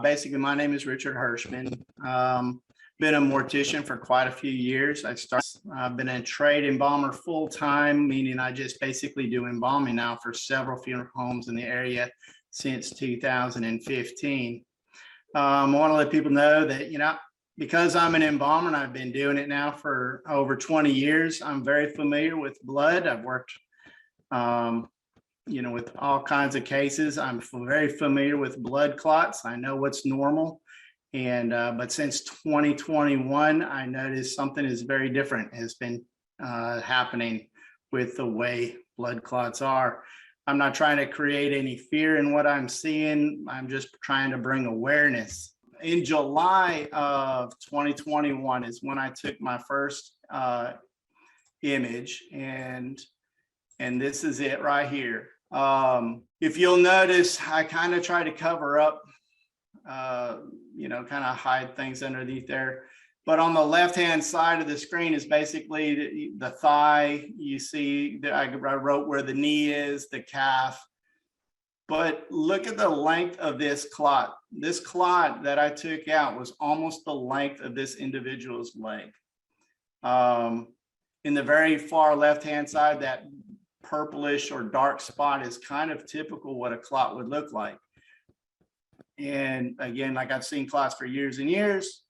Basically, my name is Richard Hirschman. Been a mortician for quite a few years. I've been a trade embalmer full time, meaning I just basically do embalming now for several funeral homes in the area since 2015. I want to let people know that, because I'm an embalmer and I've been doing it now for over 20 years, I'm very familiar with blood. I've worked, with all kinds of cases. I'm very familiar with blood clots. I know what's normal. But since 2021, I noticed something is very different has been happening with the way blood clots are. I'm not trying to create any fear in what I'm seeing. I'm just trying to bring awareness. In July of 2021 is when I took my first image, and this is it right here. If you'll notice, I kind of try to cover up, kind of hide things underneath there. But on the left-hand side of the screen is basically the thigh. You see that I wrote where the knee is, the calf. But look at the length of this clot. This clot that I took out was almost the length of this individual's leg. In the very far left-hand side, that purplish or dark spot is kind of typical what a clot would look like. And again, like I've seen clots for years and years,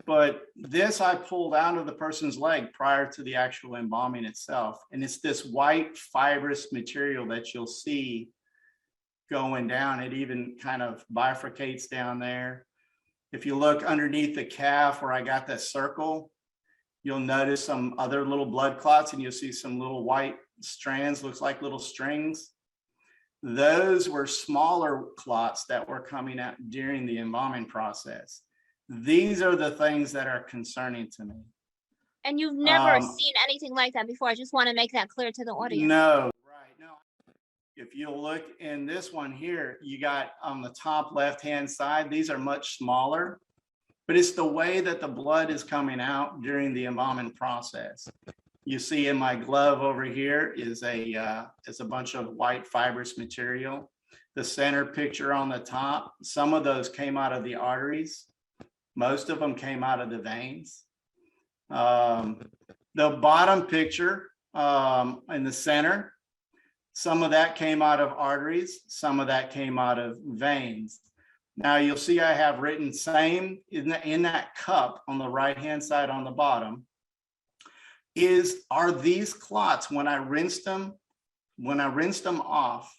but this I pulled out of the person's leg prior to the actual embalming itself. And it's this white fibrous material that you'll see going down. It even kind of bifurcates down there. If you look underneath the calf where I got that circle, you'll notice some other little blood clots, and you'll see some little white strands, looks like little strings. Those were smaller clots that were coming out during the embalming process. These are the things that are concerning to me. And you've never seen anything like that before. I just want to make that clear to the audience. No, right. No. If you look in this one here, you got on the top left-hand side, these are much smaller, but it's the way that the blood is coming out during the embalming process. You see in my glove over here is a bunch of white fibrous material. The center picture on the top, some of those came out of the arteries. Most of them came out of the veins. The bottom picture in the center, some of that came out of arteries, some of that came out of veins. Now you'll see I have written same in that cup on the right-hand side on the bottom. Are these clots, when I rinsed them off,